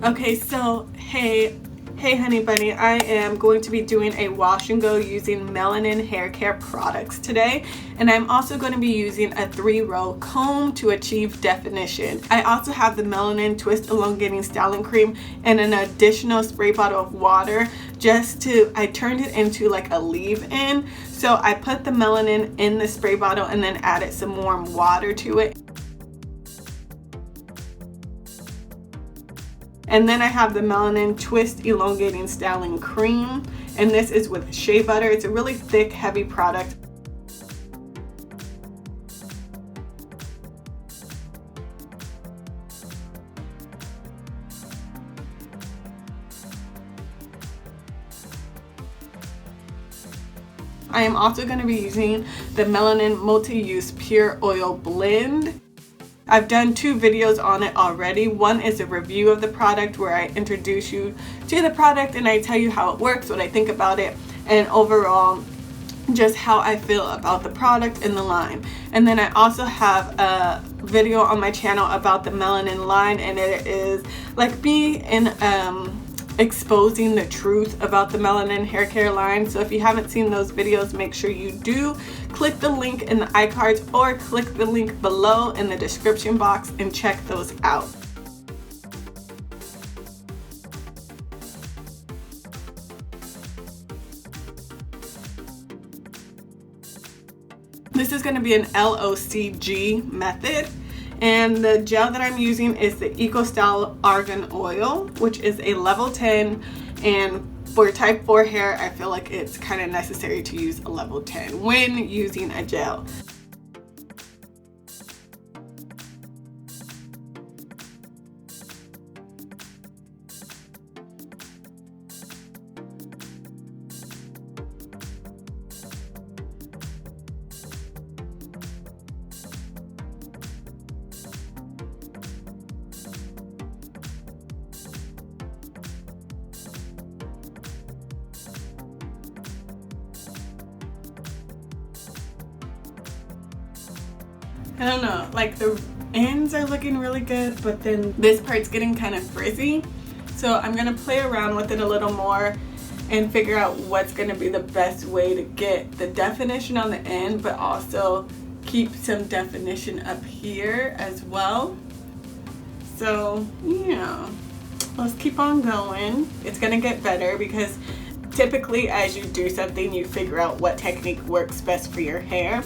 Okay, so hey honey bunny, I am going to be doing a wash and go using Melanin hair care products today, and I'm also going to be using a 3-row comb to achieve definition. I also have the Melanin Twist Elongating Styling Cream and an additional spray bottle of water I turned it into like a leave-in. So I put the Melanin in the spray bottle and then added some warm water to it. And then I have the Melanin Twist Elongating Styling Cream, and this is with shea butter. It's a really thick, heavy product. I am also going to be using the Melanin Multi-Use Pure Oil Blend. I've done 2 videos on it already. One is a review of the product where I introduce you to the product and I tell you how it works, what I think about it, and overall just how I feel about the product and the line. And then I also have a video on my channel about the Melanin line, and it is like me in exposing the truth about the Melanin hair care line. So if you haven't seen those videos, make sure you do. Click the link in the iCards or click the link below in the description box and check those out. This is going to be an LCOG method. And the gel that I'm using is the EcoStyle Argan Oil, which is a level 10, and for type 4 hair, I feel like it's kind of necessary to use a level 10 when using a gel. I don't know, like the ends are looking really good, but then this part's getting kind of frizzy. So I'm gonna play around with it a little more and figure out what's gonna be the best way to get the definition on the end, but also keep some definition up here as well. So yeah, let's keep on going. It's gonna get better because typically as you do something, you figure out what technique works best for your hair.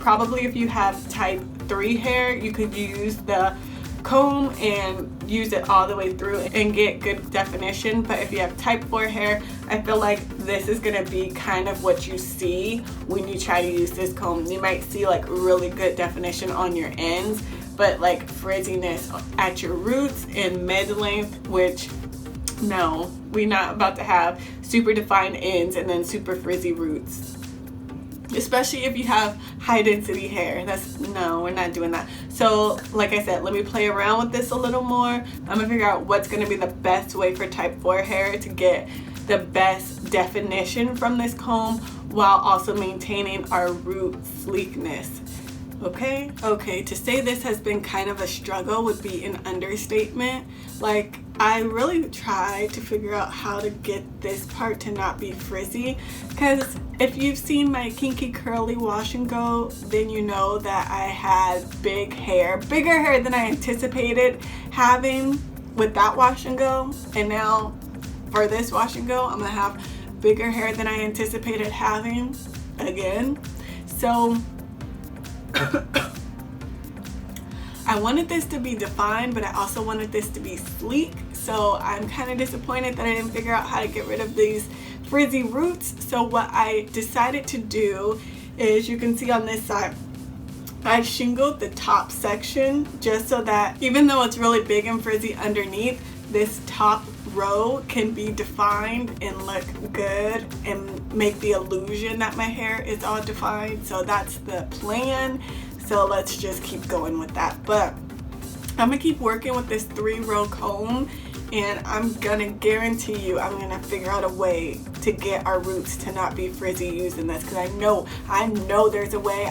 Probably if you have type 3 hair, you could use the comb and use it all the way through and get good definition. But if you have type 4 hair, I feel like this is going to be kind of what you see when you try to use this comb. You might see like really good definition on your ends, but like frizziness at your roots and mid-length, which no, we're not about to have super defined ends and then super frizzy roots. Especially if you have high density hair. No, we're not doing that. So like I said, let me play around with this a little more. I'm gonna figure out what's gonna be the best way for type 4 hair to get the best definition from this comb while also maintaining our root sleekness. Okay, to say this has been kind of a struggle would be an understatement. Like, I really try to figure out how to get this part to not be frizzy, because if you've seen my kinky curly wash and go, then you know that I had bigger hair than I anticipated having with that wash and go, and now for this wash and go I'm gonna have bigger hair than I anticipated having again. So I wanted this to be defined, but I also wanted this to be sleek. So I'm kind of disappointed that I didn't figure out how to get rid of these frizzy roots. So what I decided to do is, you can see on this side, I shingled the top section just so that even though it's really big and frizzy underneath, this top row can be defined and look good and make the illusion that my hair is all defined. So that's the plan. So let's just keep going with that. But I'm gonna keep working with this 3-row comb, and I'm gonna guarantee you I'm gonna figure out a way to get our roots to not be frizzy using this, because I know there's a way.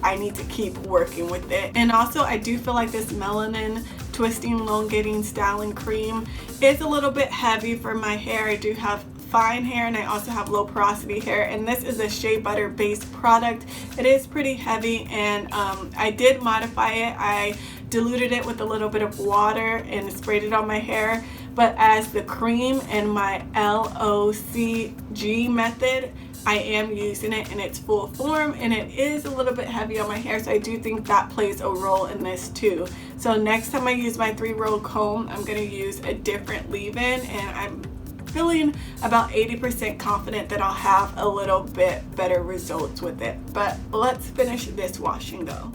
I need to keep working with it. And also I do feel like this Melanin Twisting, Elongating, Styling Cream. It's a little bit heavy for my hair. I do have fine hair and I also have low porosity hair, and this is a shea butter based product. It is pretty heavy, and I did modify it. I diluted it with a little bit of water and sprayed it on my hair, but as the cream and my LCOG method, I am using it in its full form, and it is a little bit heavy on my hair, so I do think that plays a role in this too. So next time I use my 3-roll comb, I'm going to use a different leave-in, and I'm feeling about 80% confident that I'll have a little bit better results with it. But let's finish this wash and go.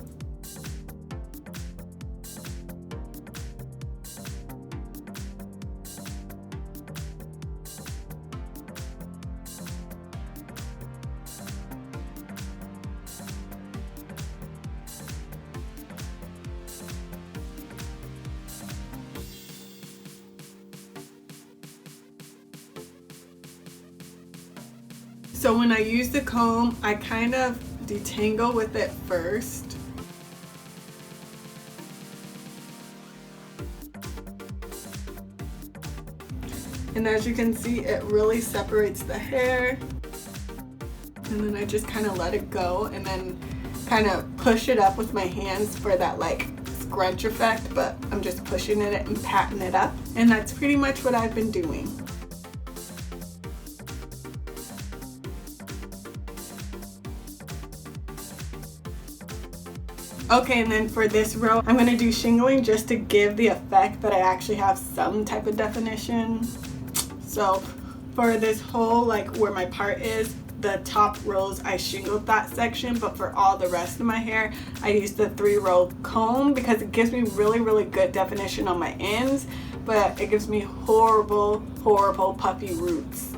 So when I use the comb, I kind of detangle with it first. And as you can see, it really separates the hair. And then I just kind of let it go and then kind of push it up with my hands for that like scrunch effect, but I'm just pushing it and patting it up. And that's pretty much what I've been doing. Okay, and then for this row, I'm going to do shingling just to give the effect that I actually have some type of definition. So for this whole, like where my part is, the top rows, I shingled that section, but for all the rest of my hair, I used the 3-row comb because it gives me really, really good definition on my ends, but it gives me horrible, horrible puffy roots.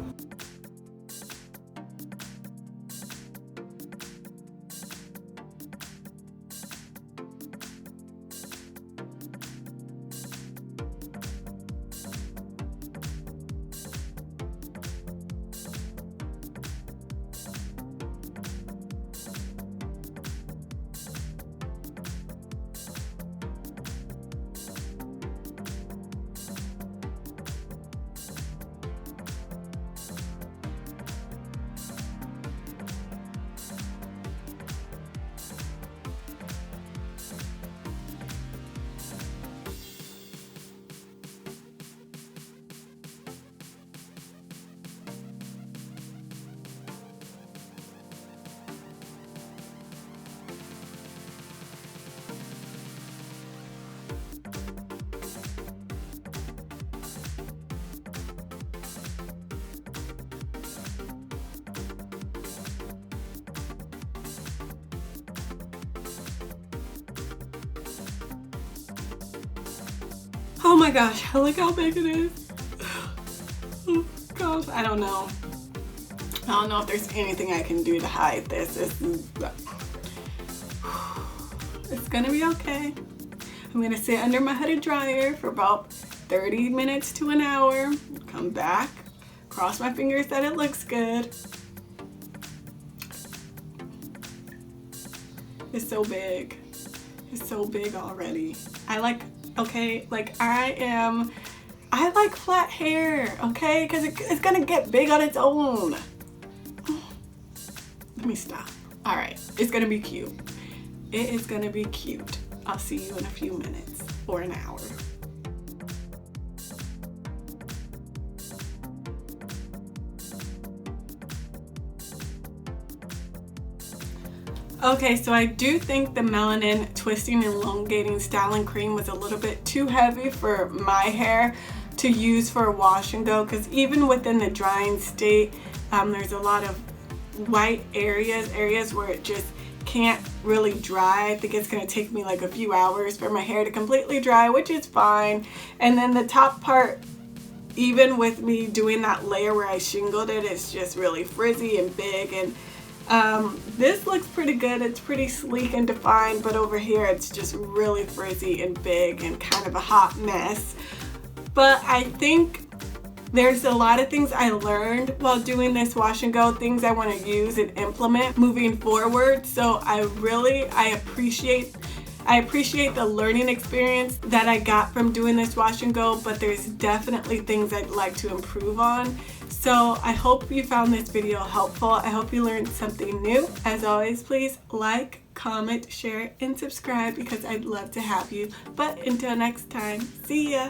Oh my gosh, look how big it is. Oh gosh, I don't know. I don't know if there's anything I can do to hide this. It's gonna be okay. I'm gonna sit under my hooded dryer for about 30 minutes to an hour. Come back, cross my fingers that it looks good. It's so big. It's so big already. I like flat hair, okay? Because it's gonna get big on its own. Let me stop. All right, it's gonna be cute. It is gonna be cute. I'll see you in a few minutes or an hour. Okay, so I do think the Melanin Twisting and Elongating Styling Cream was a little bit too heavy for my hair to use for a wash and go, because even within the drying state, there's a lot of white areas where it just can't really dry. I think it's going to take me like a few hours for my hair to completely dry, which is fine. And then the top part, even with me doing that layer where I shingled it, it's just really frizzy and big, and this looks pretty good. It's pretty sleek and defined, but over here it's just really frizzy and big and kind of a hot mess. But I think there's a lot of things I learned while doing this wash and go, things I want to use and implement moving forward. So I appreciate I appreciate the learning experience that I got from doing this wash and go, but there's definitely things I'd like to improve on. So I hope you found this video helpful. I hope you learned something new. As always, please like, comment, share, and subscribe because I'd love to have you. But until next time, see ya!